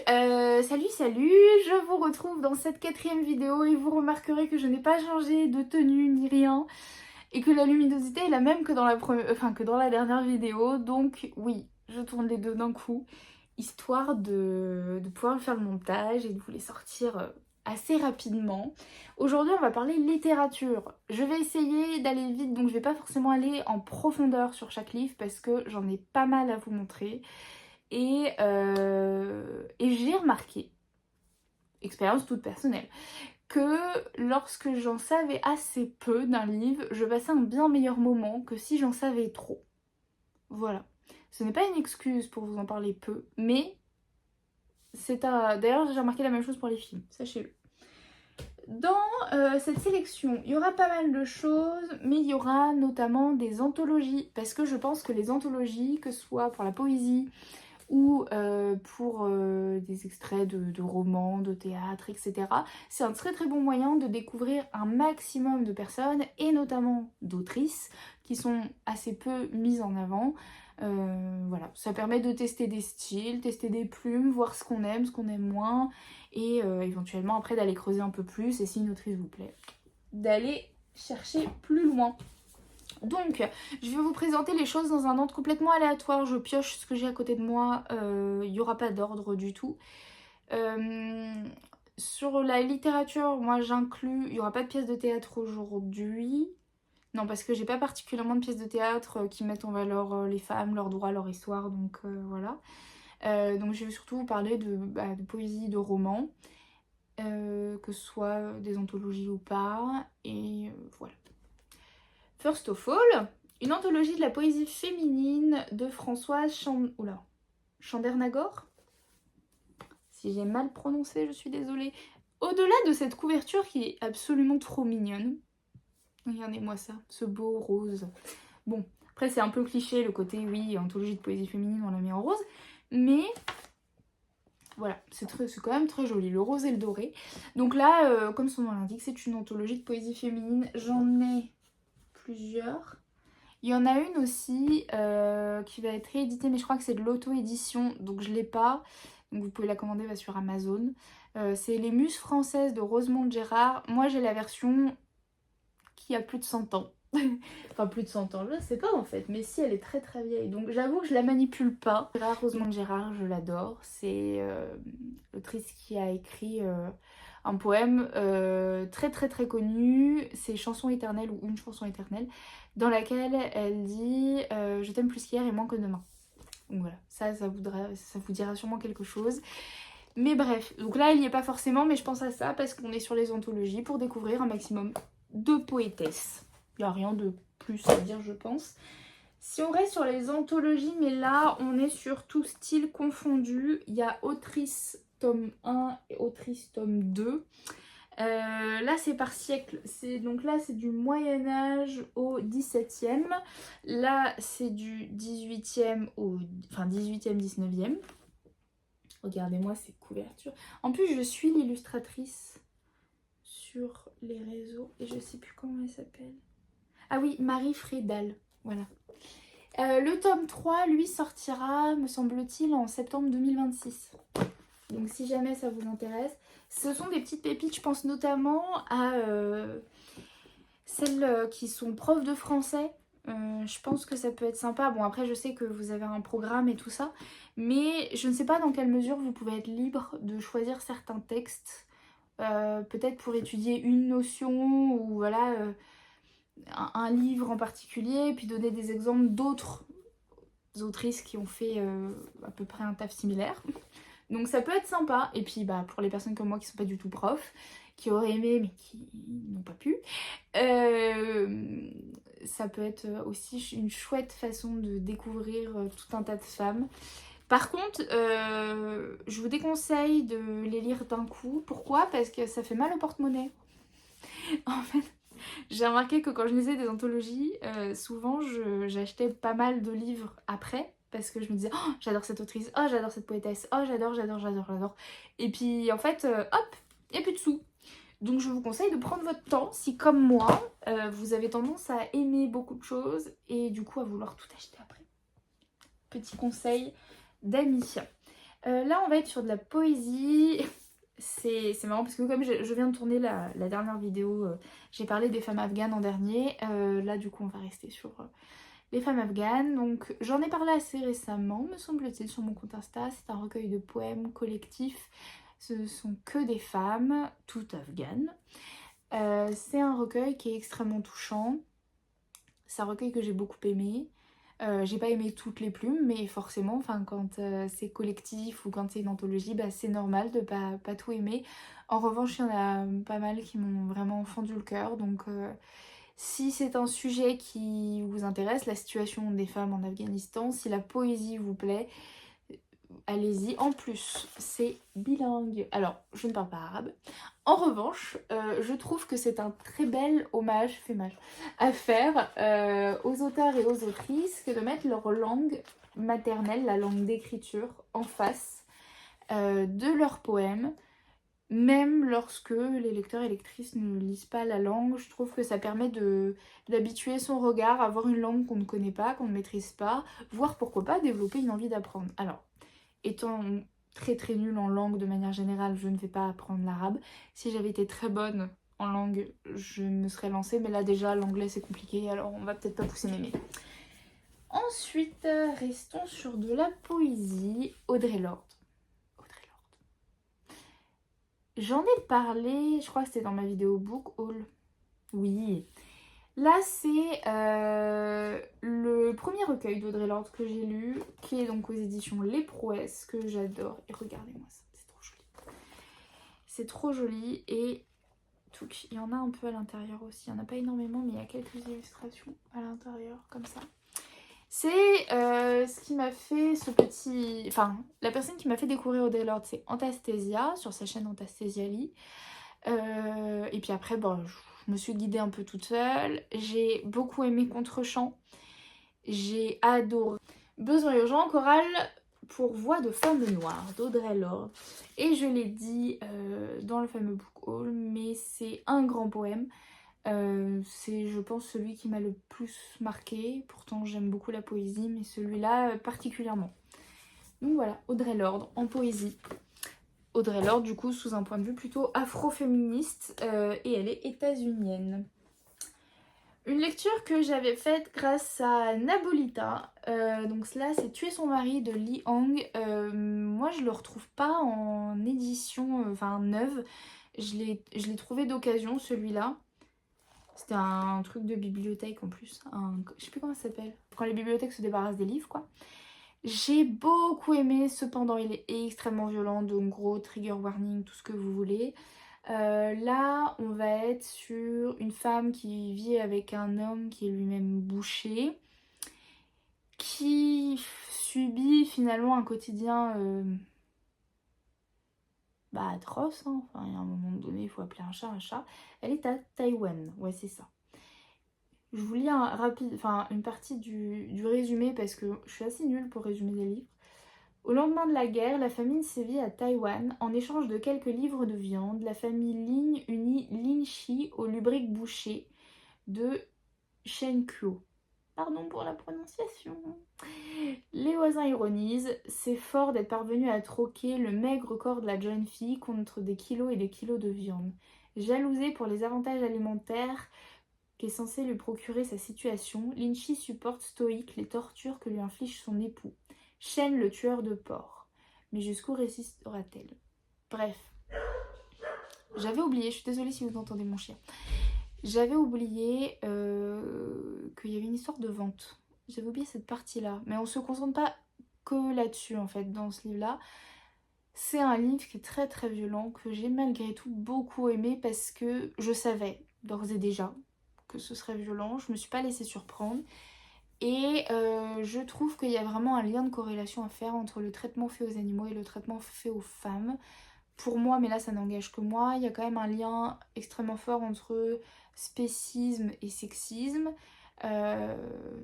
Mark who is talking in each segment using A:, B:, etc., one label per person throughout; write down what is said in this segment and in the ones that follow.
A: Salut, je vous retrouve dans cette 4e vidéo et vous remarquerez que je n'ai pas changé de tenue ni rien et que la luminosité est la même que dans la dernière vidéo, donc oui, je tourne les deux d'un coup, histoire de pouvoir faire le montage et de vous les sortir assez rapidement. Aujourd'hui on va parler littérature. Je vais essayer d'aller vite, donc je vais pas forcément aller en profondeur sur chaque livre parce que j'en ai pas mal à vous montrer. Et j'ai remarqué, expérience toute personnelle, que lorsque j'en savais assez peu d'un livre, je passais un bien meilleur moment que si j'en savais trop. Voilà. Ce n'est pas une excuse pour vous en parler peu, mais c'est un... D'ailleurs, j'ai remarqué la même chose pour les films, sachez-le. Dans cette sélection, il y aura pas mal de choses, mais il y aura notamment des anthologies, parce que je pense que les anthologies, que ce soit pour la poésie, ou pour des extraits de romans, de théâtre, etc. C'est un très très bon moyen de découvrir un maximum de personnes, et notamment d'autrices, qui sont assez peu mises en avant. Voilà, ça permet de tester des styles, tester des plumes, voir ce qu'on aime moins, et éventuellement après d'aller creuser un peu plus, et si une autrice vous plaît, d'aller chercher plus loin. Donc, je vais vous présenter les choses dans un ordre complètement aléatoire. Je pioche ce que j'ai à côté de moi. Il n'y aura pas d'ordre du tout. Sur la littérature, moi j'inclus... Il n'y aura pas de pièces de théâtre aujourd'hui. Non, parce que j'ai pas particulièrement de pièces de théâtre qui mettent en valeur les femmes, leurs droits, leur histoire. Donc voilà. Donc je vais surtout vous parler de poésie, de romans. Que ce soit des anthologies ou pas. Et voilà. First of all, une anthologie de la poésie féminine de Françoise Chandernagor. Si j'ai mal prononcé, je suis désolée. Au-delà de cette couverture qui est absolument trop mignonne, regardez-moi ça, ce beau rose. Bon, après c'est un peu cliché le côté, oui, anthologie de poésie féminine, on l'a mis en rose, mais voilà, c'est quand même très joli, le rose et le doré. Donc là, comme son nom l'indique, c'est une anthologie de poésie féminine. J'en ai plusieurs. Il y en a une aussi qui va être rééditée, mais je crois que c'est de l'auto-édition, donc je ne l'ai pas. Donc vous pouvez la commander sur Amazon. C'est Les Muses françaises de Rosemonde Gérard. Moi j'ai la version qui a plus de 100 ans. Enfin plus de 100 ans, je ne sais pas en fait, mais si elle est très très vieille. Donc j'avoue que je la manipule pas. Rosemonde Gérard, je l'adore. C'est l'autrice qui a écrit un poème très très très connu. C'est Chanson éternelle ou Une chanson éternelle, dans laquelle elle dit je t'aime plus qu'hier et moins que demain. Donc voilà, ça vous dira sûrement quelque chose. Mais bref, donc là il n'y est pas forcément, mais je pense à ça parce qu'on est sur les anthologies pour découvrir un maximum de poétesses. Il n'y a rien de plus à dire, je pense. Si on reste sur les anthologies, mais là on est sur tout style confondu. Il y a Autrice tome 1 et Autrice tome 2. Là c'est par siècle, donc là c'est du Moyen-Âge au 17e, là c'est du 18e au... enfin 18e, 19e. Regardez-moi ces couvertures. En plus je suis l'illustratrice sur les réseaux et je sais plus comment elle s'appelle. Ah oui, Marie Frédal, voilà. Le tome 3, lui, sortira, me semble-t-il, en septembre 2026. Donc si jamais ça vous intéresse, ce sont des petites pépites, je pense notamment à celles qui sont profs de français. Je pense que ça peut être sympa. Bon après je sais que vous avez un programme et tout ça, mais je ne sais pas dans quelle mesure vous pouvez être libre de choisir certains textes. Peut-être pour étudier une notion ou voilà un livre en particulier, puis donner des exemples d'autres autrices qui ont fait à peu près un taf similaire. Donc ça peut être sympa. Et puis pour les personnes comme moi qui sont pas du tout profs, qui auraient aimé mais qui n'ont pas pu, ça peut être aussi une chouette façon de découvrir tout un tas de femmes. Par contre, je vous déconseille de les lire d'un coup. Pourquoi? Parce que ça fait mal au porte-monnaie. En fait, j'ai remarqué que quand je lisais des anthologies, souvent j'achetais pas mal de livres après. Parce que je me disais, oh, j'adore cette autrice, oh, j'adore cette poétesse, oh, j'adore. Et puis en fait, hop, il n'y a plus de sous. Donc je vous conseille de prendre votre temps si, comme moi, vous avez tendance à aimer beaucoup de choses et du coup à vouloir tout acheter après. Petit conseil d'amis. Là on va être sur de la poésie. C'est marrant parce que comme je viens de tourner la dernière vidéo, j'ai parlé des femmes afghanes en dernier. Là du coup on va rester sur les femmes afghanes. Donc j'en ai parlé assez récemment, me semble-t-il, sur mon compte Insta. C'est un recueil de poèmes collectifs. Ce sont que des femmes, toutes afghanes. C'est un recueil qui est extrêmement touchant. C'est un recueil que j'ai beaucoup aimé. J'ai pas aimé toutes les plumes, mais forcément, quand c'est collectif ou quand c'est une anthologie, bah, c'est normal de pas tout aimer. En revanche, il y en a pas mal qui m'ont vraiment fendu le cœur. Donc si c'est un sujet qui vous intéresse, la situation des femmes en Afghanistan, si la poésie vous plaît, allez-y. En plus, c'est bilingue. Alors, je ne parle pas arabe. En revanche, je trouve que c'est un très bel hommage à faire aux auteurs et aux autrices que de mettre leur langue maternelle, la langue d'écriture, en face de leurs poèmes. Même lorsque les lecteurs et lectrices ne lisent pas la langue, je trouve que ça permet d'habituer son regard à voir une langue qu'on ne connaît pas, qu'on ne maîtrise pas, voire pourquoi pas développer une envie d'apprendre. Alors, étant très nulle en langue de manière générale, je ne vais pas apprendre l'arabe. Si j'avais été très bonne en langue, je me serais lancée, mais là déjà l'anglais c'est compliqué, alors on va peut-être pas pousser mes mémés. Ensuite, restons sur de la poésie. Audre Lorde. J'en ai parlé, je crois que c'était dans ma vidéo Book Haul. Oui. Là, c'est le premier recueil d'Audre Lorde que j'ai lu, qui est donc aux éditions Les Prouesses, que j'adore. Et regardez-moi ça, c'est trop joli. C'est trop joli et tout. Il y en a un peu à l'intérieur aussi. Il n'y en a pas énormément, mais il y a quelques illustrations à l'intérieur, comme ça. C'est ce qui m'a fait ce petit... Enfin, la personne qui m'a fait découvrir Audre Lorde, c'est Antastasia, sur sa chaîne Antastasiali. Et puis après, bon, je me suis guidée un peu toute seule. J'ai beaucoup aimé Contre-champ. J'ai adoré Besoin urgent, chorale pour voix de femme noire d'Audre Lorde. Et je l'ai dit dans le fameux book haul, mais c'est un grand poème. C'est, je pense, celui qui m'a le plus marqué. Pourtant, j'aime beaucoup la poésie, mais celui-là particulièrement. Donc voilà, Audre Lorde en poésie. Audre Lorde, du coup, sous un point de vue plutôt afro-féministe, et elle est états-unienne. Une lecture que j'avais faite grâce à Nabolita, donc là c'est Tuer son mari de Li Hang. Moi je le retrouve pas en édition neuve, je l'ai trouvé d'occasion celui-là. C'était un truc de bibliothèque en plus, je sais plus comment ça s'appelle, quand les bibliothèques se débarrassent des livres quoi. J'ai beaucoup aimé, cependant il est extrêmement violent, donc gros trigger warning, tout ce que vous voulez. Là, on va être sur une femme qui vit avec un homme qui est lui-même boucher, qui subit finalement un quotidien atroce, hein. Enfin, il y a un moment donné, il faut appeler un chat un chat. Elle est à Taïwan, ouais c'est ça. Je vous lis une partie du résumé parce que je suis assez nulle pour résumer des livres. Au lendemain de la guerre, la famine sévit à Taïwan. En échange de quelques livres de viande, la famille Lin unit Lin Shi au lubrique boucher de Shenkuo. Pardon pour la prononciation. Les voisins ironisent. C'est fort d'être parvenu à troquer le maigre corps de la jeune fille contre des kilos et des kilos de viande. Jalousée pour les avantages alimentaires qu'est censé lui procurer sa situation, Lin Shi supporte stoïque les tortures que lui inflige son époux. Shen le tueur de porc. Mais jusqu'où résistera-t-elle? Bref. J'avais oublié, je suis désolée si vous entendez mon chien. J'avais oublié qu'il y avait une histoire de vente. J'avais oublié cette partie-là. Mais on se concentre pas que là-dessus en fait dans ce livre-là. C'est un livre qui est très violent, que j'ai malgré tout beaucoup aimé parce que je savais d'ores et déjà que ce serait violent. Je me suis pas laissée surprendre. Et je trouve qu'il y a vraiment un lien de corrélation à faire entre le traitement fait aux animaux et le traitement fait aux femmes. Pour moi, mais là ça n'engage que moi, il y a quand même un lien extrêmement fort entre spécisme et sexisme.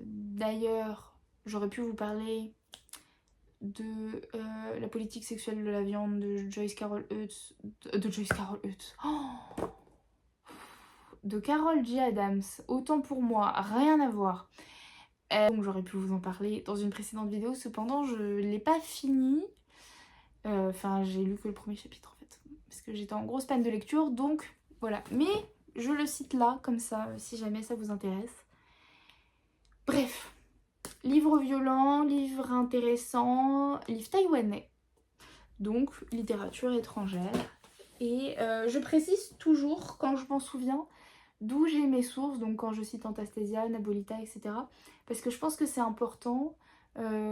A: D'ailleurs, j'aurais pu vous parler de la politique sexuelle de la viande de Joyce Carol Oates. De Carol J. Adams. Autant pour moi, rien à voir. Donc j'aurais pu vous en parler dans une précédente vidéo, cependant je ne l'ai pas fini. Enfin, j'ai lu que le premier chapitre en fait, parce que j'étais en grosse panne de lecture, donc voilà. Mais je le cite là, comme ça, si jamais ça vous intéresse. Bref, livre violent, livre intéressant, livre taïwanais, donc littérature étrangère. Et je précise toujours, quand je m'en souviens, d'où j'ai mes sources, donc quand je cite Antastasia, Nabolita, etc. Parce que je pense que c'est important,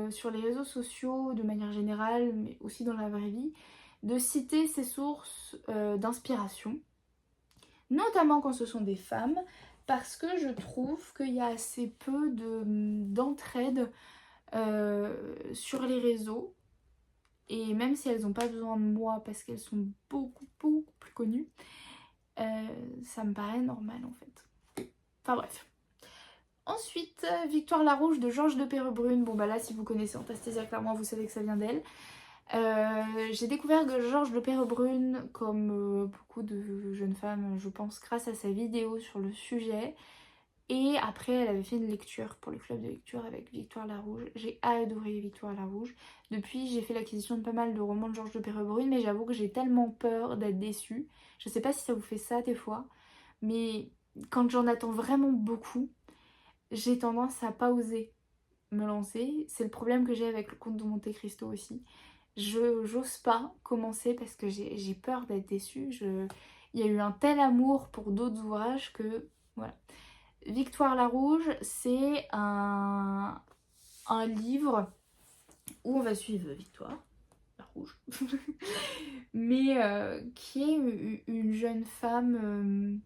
A: sur les réseaux sociaux de manière générale, mais aussi dans la vraie vie, de citer ses sources d'inspiration, notamment quand ce sont des femmes, parce que je trouve qu'il y a assez peu d'entraide sur les réseaux. Et même si elles n'ont pas besoin de moi parce qu'elles sont beaucoup plus connues, ça me paraît normal en fait. Enfin bref. Ensuite, Victoire Larouche de Georges de Perrebrune. Bon bah là, si vous connaissez Antastasia, clairement vous savez que ça vient d'elle. J'ai découvert que Georges de Perrebrune, comme beaucoup de jeunes femmes, je pense, grâce à sa vidéo sur le sujet. Et après, elle avait fait une lecture pour le club de lecture avec Victoire Larouche. J'ai adoré Victoire Larouche. Depuis, j'ai fait l'acquisition de pas mal de romans de Georges de Perrebrune, mais j'avoue que j'ai tellement peur d'être déçue. Je sais pas si ça vous fait ça des fois, mais quand j'en attends vraiment beaucoup, j'ai tendance à pas oser me lancer. C'est le problème que j'ai avec le Comte de Monte Cristo aussi. J'ose pas commencer parce que j'ai peur d'être déçue. Il y a eu un tel amour pour d'autres ouvrages que voilà. Victoire Larouche, c'est un livre où on va suivre Victoire Larouche, mais qui est une jeune femme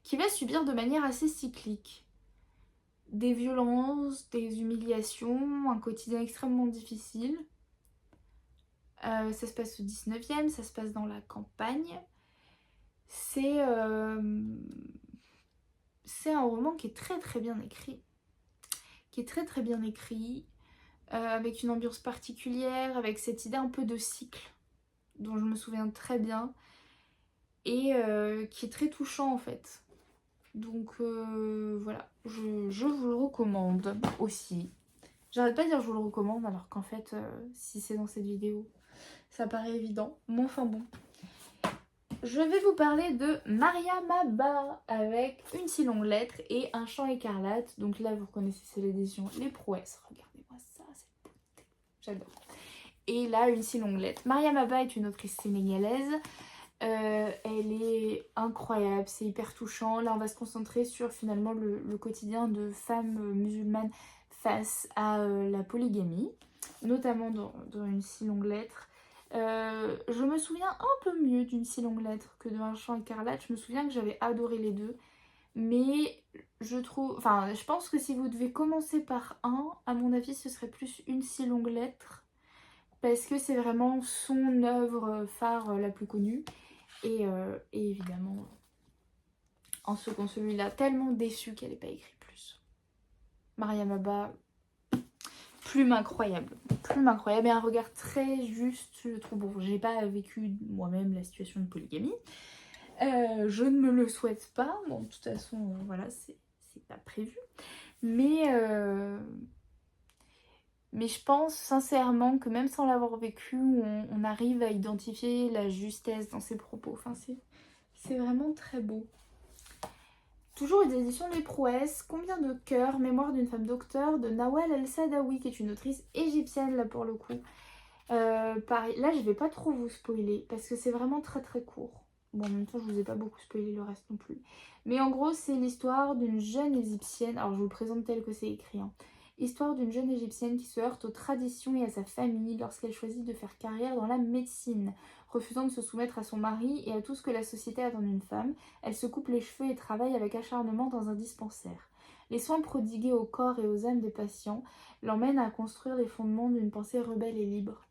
A: qui va subir de manière assez cyclique des violences, des humiliations, un quotidien extrêmement difficile. Ça se passe au 19e, ça se passe dans la campagne. C'est un roman qui est très bien écrit. Avec une ambiance particulière, avec cette idée un peu de cycle, dont je me souviens très bien, et qui est très touchant en fait. Donc voilà, je vous le recommande aussi. J'arrête pas de dire je vous le recommande, alors qu'en fait, si c'est dans cette vidéo, ça paraît évident. Mais enfin bon. Je vais vous parler de Maria Maba avec Une si longue lettre et Un chant écarlate. Donc là, vous reconnaissez, c'est l'édition Les Prouesses. Regardez-moi ça, c'est beauté. J'adore. Et là, Une si longue lettre. Maria Maba est une autrice sénégalaise. Elle est incroyable, c'est hyper touchant. Là, on va se concentrer sur finalement le quotidien de femmes musulmanes face à la polygamie, notamment dans Une si longue lettre. Je me souviens un peu mieux d'Une si longue lettre que de Un chant écarlate. Je me souviens que j'avais adoré les deux. Mais je trouve... Enfin, je pense que si vous devez commencer par un, à mon avis, ce serait plus Une si longue lettre. Parce que c'est vraiment son œuvre phare la plus connue. Et évidemment, en second celui-là, tellement déçue qu'elle n'ait pas écrit plus. Maria Maba, plume incroyable et un regard très juste, je trouve. Bon, j'ai pas vécu moi-même la situation de polygamie, je ne me le souhaite pas, bon de toute façon voilà, c'est pas prévu, mais je pense sincèrement que même sans l'avoir vécu, on arrive à identifier la justesse dans ses propos. Enfin, c'est vraiment très beau. Toujours des éditions Les Prouesses, Combien de cœurs, Mémoire d'une femme docteur de Nawal El-Sadawi, qui est une autrice égyptienne là pour le coup. Pareil, là je vais pas trop vous spoiler parce que c'est vraiment très court. Bon, en même temps je vous ai pas beaucoup spoilé le reste non plus. Mais en gros c'est l'histoire d'une jeune égyptienne, alors je vous le présente tel que c'est écrit, hein. Histoire d'une jeune égyptienne qui se heurte aux traditions et à sa famille lorsqu'elle choisit de faire carrière dans la médecine. Refusant de se soumettre à son mari et à tout ce que la société attend d'une femme, elle se coupe les cheveux et travaille avec acharnement dans un dispensaire. Les soins prodigués au corps et aux âmes des patients l'emmènent à construire les fondements d'une pensée rebelle et libre.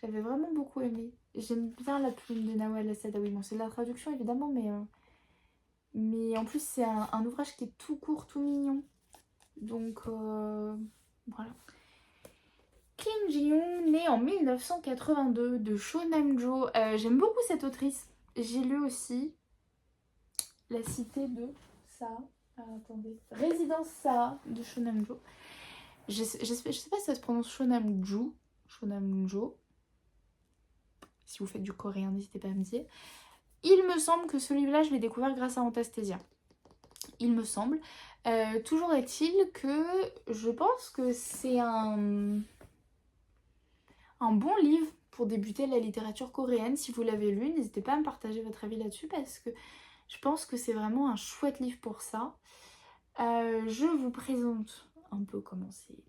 A: J'avais vraiment beaucoup aimé. J'aime bien la plume de Nawal El-Sadawi. Bon, c'est de la traduction évidemment, mais en plus c'est un ouvrage qui est tout court, tout mignon. Donc voilà. Kim Ji-yoon, née en 1982 de Cho Nam-jo. J'aime beaucoup cette autrice. J'ai lu aussi La cité de Sa. Attendez. Résidence Sa de Cho Nam-jo. Je sais pas si ça se prononce Cho Nam-ju. Cho Nam-jo. Si vous faites du coréen, n'hésitez pas à me dire. Il me semble que ce livre-là, je l'ai découvert grâce à Antastasia. Il me semble. Toujours est-il que je pense que c'est un bon livre pour débuter la littérature coréenne. Si vous l'avez lu, n'hésitez pas à me partager votre avis là-dessus parce que je pense que c'est vraiment un chouette livre pour ça. Je vous présente un peu comment c'est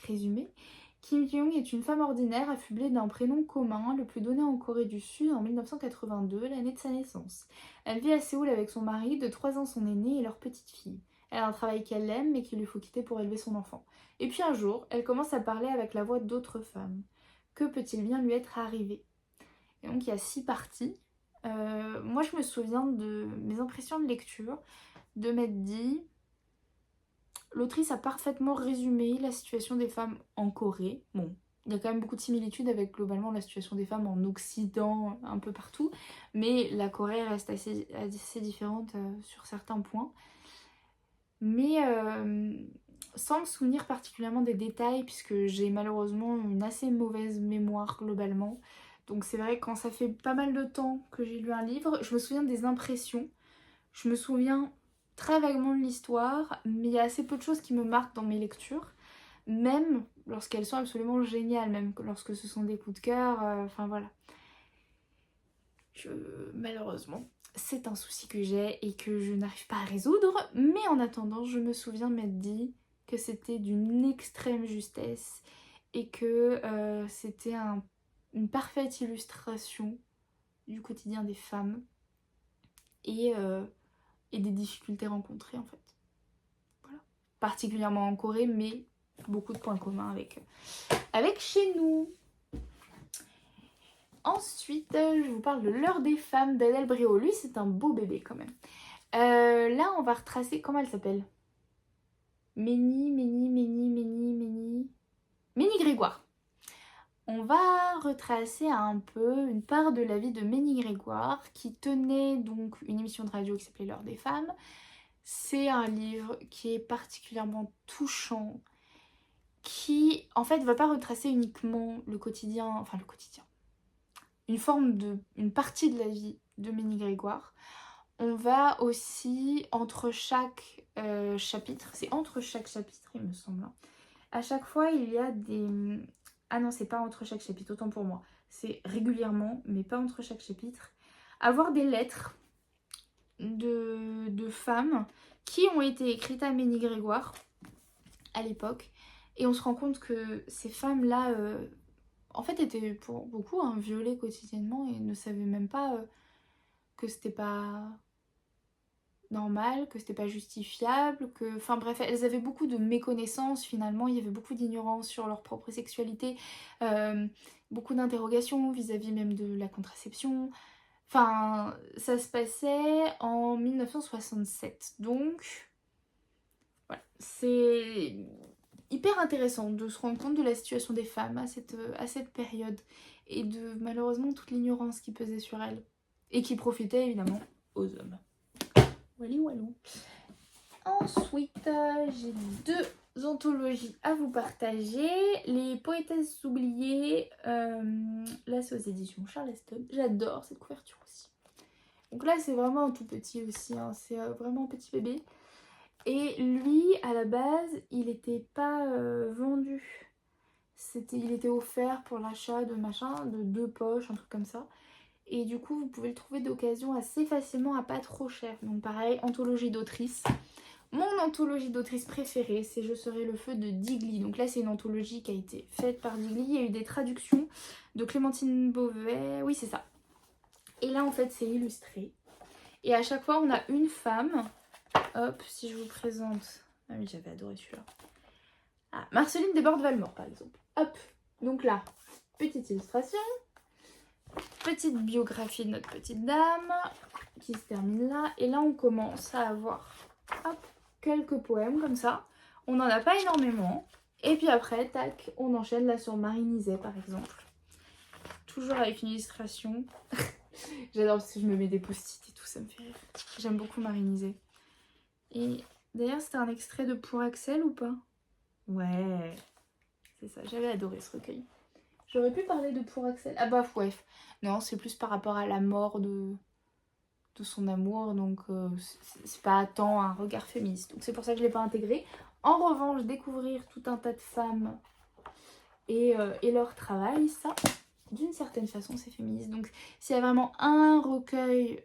A: résumé. Kim Kyung est une femme ordinaire affublée d'un prénom commun, le plus donné en Corée du Sud en 1982, l'année de sa naissance. Elle vit à Séoul avec son mari, de 3 ans son aîné et leur petite fille. Elle a un travail qu'elle aime mais qu'il lui faut quitter pour élever son enfant. Et puis un jour, elle commence à parler avec la voix d'autres femmes. Que peut-il bien lui être arrivé? Et donc il y a 6 parties. Moi je me souviens de mes impressions de lecture, de m'être dit... L'autrice a parfaitement résumé la situation des femmes en Corée. Bon, il y a quand même beaucoup de similitudes avec globalement la situation des femmes en Occident, un peu partout, mais la Corée reste assez différente sur certains points. Mais sans me souvenir particulièrement des détails, puisque j'ai malheureusement une assez mauvaise mémoire globalement. Donc c'est vrai que quand ça fait pas mal de temps que j'ai lu un livre, je me souviens des impressions, je me souviens très vaguement de l'histoire, mais il y a assez peu de choses qui me marquent dans mes lectures, même lorsqu'elles sont absolument géniales, même lorsque ce sont des coups de cœur, enfin voilà. Malheureusement, c'est un souci que j'ai et que je n'arrive pas à résoudre, mais en attendant, je me souviens de m'être dit que c'était d'une extrême justesse et que c'était une parfaite illustration du quotidien des femmes et des difficultés rencontrées en fait. Voilà. Particulièrement en Corée, mais beaucoup de points communs avec chez nous. Ensuite, je vous parle de L'heure des femmes d'Adèle Bréau. Lui, c'est un beau bébé quand même. Là, on va retracer... Comment elle s'appelle? Ménie Grégoire. On va retracer un peu une part de la vie de Ménie Grégoire qui tenait donc une émission de radio qui s'appelait L'heure des femmes. C'est un livre qui est particulièrement touchant, qui en fait ne va pas retracer uniquement le quotidien, une partie de la vie de Ménie Grégoire. On va aussi, entre chaque chapitre, c'est entre chaque chapitre il me semble, hein. À chaque fois il y a des... Ah non, c'est pas entre chaque chapitre, autant pour moi. C'est régulièrement, mais pas entre chaque chapitre. Avoir des lettres de femmes qui ont été écrites à Ménie Grégoire à l'époque. Et on se rend compte que ces femmes-là, en fait, étaient pour beaucoup violées quotidiennement et ne savaient même pas que c'était pas normal, que c'était pas justifiable, que... Enfin bref, elles avaient beaucoup de méconnaissances finalement, il y avait beaucoup d'ignorance sur leur propre sexualité, beaucoup d'interrogations vis-à-vis même de la contraception. Enfin, ça se passait en 1967, donc voilà, c'est hyper intéressant de se rendre compte de la situation des femmes à cette période et de malheureusement toute l'ignorance qui pesait sur elles et qui profitait évidemment aux hommes. Walou walou. Ensuite, j'ai 2 anthologies à vous partager. Les poétesses oubliées, là c'est aux éditions Charleston. J'adore cette couverture aussi. Donc là c'est vraiment un tout petit aussi, hein. C'est vraiment un petit bébé. Et lui, à la base, il n'était pas vendu. Il était offert pour l'achat de de 2 poches, un truc comme ça. Et du coup, vous pouvez le trouver d'occasion assez facilement à pas trop cher. Donc pareil, anthologie d'autrice. Mon anthologie d'autrice préférée, c'est Je serai le feu de Digli. Donc là, c'est une anthologie qui a été faite par Digli. Il y a eu des traductions de Clémentine Beauvais. Oui, c'est ça. Et là, en fait, c'est illustré. Et à chaque fois, on a une femme. Hop, si je vous présente... Ah oui, j'avais adoré celui-là. Ah, Marceline Desbordes-Valmore, par exemple. Hop, donc là, petite illustration. Petite biographie de notre petite dame qui se termine là. Et là, on commence à avoir hop, quelques poèmes comme ça. On n'en a pas énormément. Et puis après, tac, on enchaîne là sur Marie Nizet, par exemple. Toujours avec une illustration. J'adore parce que je me mets des post-it et tout, ça me fait rire. J'aime beaucoup Marie Nizet. Et d'ailleurs, c'était un extrait de Pour Axel ou pas? Ouais, c'est ça. J'avais adoré ce recueil. J'aurais pu parler de Pour Axel. Ah bah ouais. Non, c'est plus par rapport à la mort de son amour, donc c'est pas tant un regard féministe. Donc c'est pour ça que je l'ai pas intégré. En revanche, découvrir tout un tas de femmes et leur travail, ça, d'une certaine façon, c'est féministe. Donc s'il y a vraiment un recueil,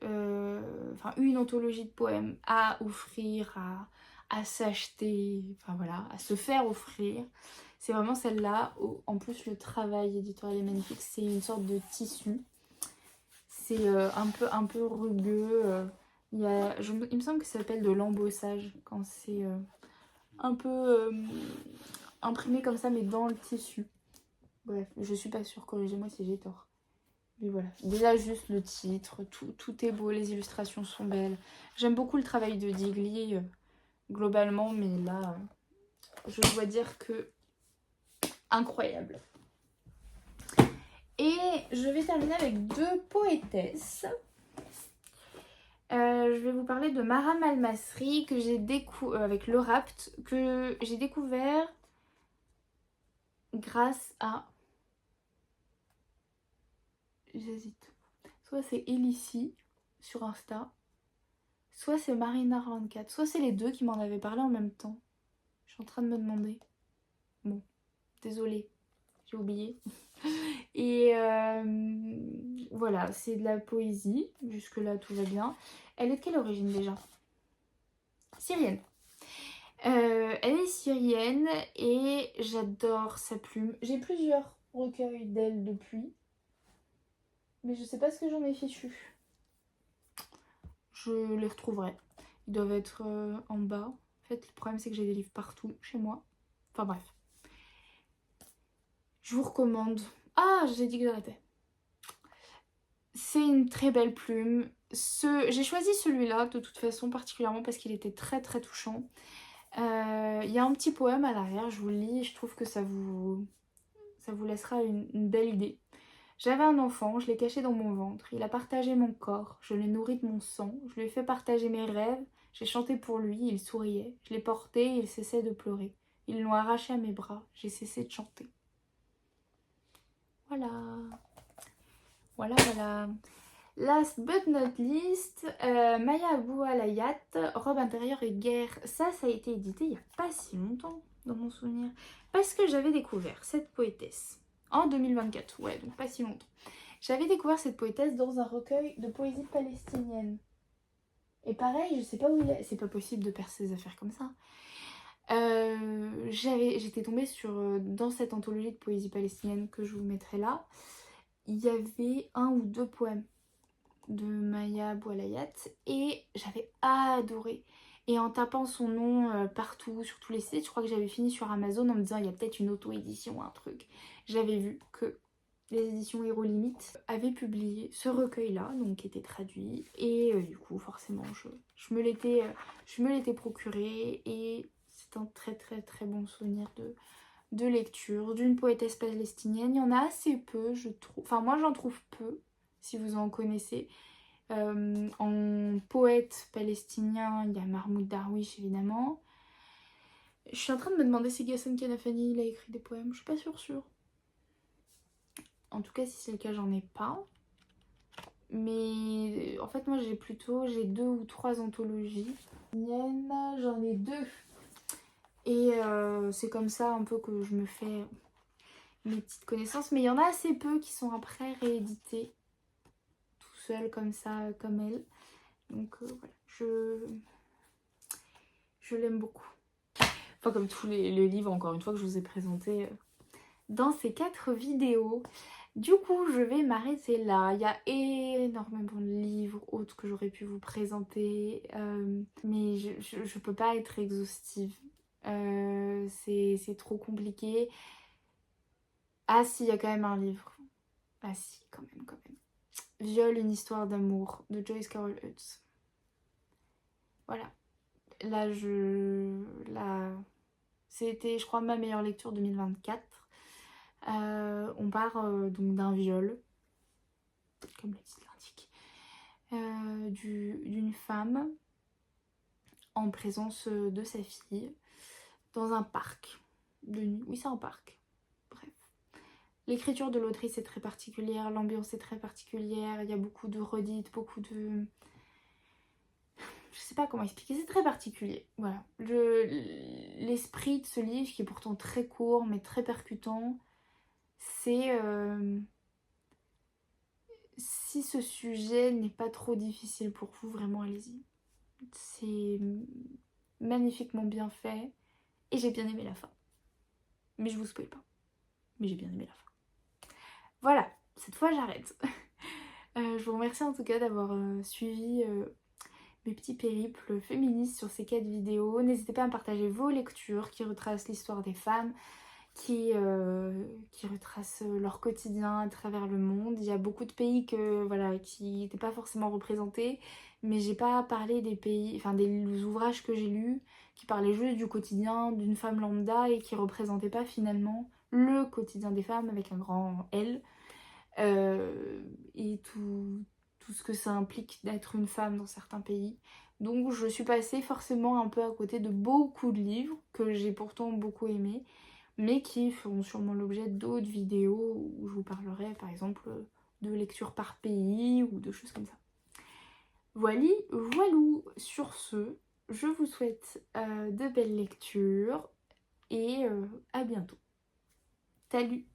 A: enfin une anthologie de poèmes à offrir, à s'acheter, enfin voilà, à se faire offrir, c'est vraiment celle-là. En plus, le travail éditorial est magnifique, c'est une sorte de tissu. C'est un peu rugueux. Il me semble que ça s'appelle de l'embossage quand c'est un peu imprimé comme ça, mais dans le tissu. Bref, je suis pas sûre, corrigez-moi si j'ai tort. Mais voilà, déjà juste le titre, tout est beau, les illustrations sont belles. J'aime beaucoup le travail de Digli globalement, mais là, je dois dire que incroyable. Et je vais terminer avec 2 poétesses. Je vais vous parler de Maram Almasri que j'ai découvert avec Le Rapt, que j'ai découvert grâce à... J'hésite. Soit c'est Elissi sur Insta, soit c'est Marina24, soit c'est les deux qui m'en avaient parlé en même temps. Je suis en train de me demander. Bon, désolée, j'ai oublié. Et voilà, c'est de la poésie. Jusque-là, tout va bien. Elle est de quelle origine déjà? Syrienne. Elle est syrienne et j'adore sa plume. J'ai plusieurs recueils d'elle depuis, mais je sais pas ce que j'en ai fichu. Je les retrouverai. Ils doivent être en bas. En fait, le problème c'est que j'ai des livres partout chez moi. Enfin bref. Je vous recommande. Ah, j'ai dit que j'arrêtais. C'est une très belle plume. J'ai choisi celui-là de toute façon particulièrement parce qu'il était très très touchant. Il y a un petit poème à l'arrière, je vous le lis et je trouve que ça vous laissera une belle idée. J'avais un enfant, je l'ai caché dans mon ventre, il a partagé mon corps, je l'ai nourri de mon sang, je lui ai fait partager mes rêves, j'ai chanté pour lui, il souriait, je l'ai porté, il cessait de pleurer. Ils l'ont arraché à mes bras, j'ai cessé de chanter. Voilà. Voilà. Last but not least, Maya Abou Alayat, Robe intérieure et guerre. Ça a été édité il n'y a pas si longtemps, dans mon souvenir. Parce que j'avais découvert cette poétesse en 2024, ouais, donc pas si longtemps. J'avais découvert cette poétesse dans un recueil de poésie palestinienne. Et pareil, je sais pas où il est. C'est pas possible de percer ses affaires comme ça. J'étais tombée dans cette anthologie de poésie palestinienne que je vous mettrai là. Il y avait 1 ou 2 poèmes de Maya Boualayat et j'avais adoré. Et en tapant son nom partout, sur tous les sites, je crois que j'avais fini sur Amazon en me disant il y a peut-être une auto-édition, un truc. J'avais vu que les éditions Héros Limite avaient publié ce recueil-là, donc qui était traduit. Et du coup, forcément, je me l'étais procuré et c'est un très très très bon souvenir de lecture d'une poétesse palestinienne. Il y en a assez peu, je trouve. Enfin, moi, j'en trouve peu, si vous en connaissez. En poète palestinien, il y a Mahmoud Darwish, évidemment. Je suis en train de me demander si Ghassan Kanafani il a écrit des poèmes. Je suis pas sûre. En tout cas, si c'est le cas, j'en ai pas. Mais en fait, moi, j'ai 2 ou 3 anthologies. J'en ai 2. Et c'est comme ça un peu que je me fais mes petites connaissances. Mais il y en a assez peu qui sont après réédités tout seul comme ça, comme elle. Donc voilà, je l'aime beaucoup. Enfin, comme tous les livres, encore une fois, que je vous ai présentés dans ces 4 vidéos. Du coup, je vais m'arrêter là. Il y a énormément de livres autres que j'aurais pu vous présenter. Mais je peux pas être exhaustive. C'est trop compliqué. Ah si, il y a quand même un livre. Ah si, quand même. Viol, une histoire d'amour de Joyce Carol Oates. Voilà. C'était, je crois, ma meilleure lecture 2024. On part donc d'un viol, comme le titre l'indique, d'une femme en présence de sa fille dans un parc de nuit. Oui, c'est un parc. Bref. L'écriture de l'autrice est très particulière, l'ambiance est très particulière, il y a beaucoup de redites, beaucoup de... Je sais pas comment expliquer, c'est très particulier. Voilà. L'esprit de ce livre, qui est pourtant très court mais très percutant, c'est... si ce sujet n'est pas trop difficile pour vous, vraiment allez-y. C'est magnifiquement bien fait et j'ai bien aimé la fin. Mais je vous spoil pas. Mais j'ai bien aimé la fin. Voilà, cette fois j'arrête. Je vous remercie en tout cas d'avoir suivi mes petits périples féministes sur ces 4 vidéos. N'hésitez pas à me partager vos lectures qui retracent l'histoire des femmes, qui retracent leur quotidien à travers le monde. Il y a beaucoup de pays voilà, qui n'étaient pas forcément représentés, mais j'ai pas parlé des pays, enfin des ouvrages que j'ai lus qui parlaient juste du quotidien d'une femme lambda et qui représentaient pas finalement le quotidien des femmes avec un grand L. Et tout ce que ça implique d'être une femme dans certains pays. Donc je suis passée forcément un peu à côté de beaucoup de livres que j'ai pourtant beaucoup aimés, mais qui feront sûrement l'objet d'autres vidéos où je vous parlerai par exemple de lecture par pays ou de choses comme ça. Voilou, sur ce, je vous souhaite de belles lectures et à bientôt. Salut!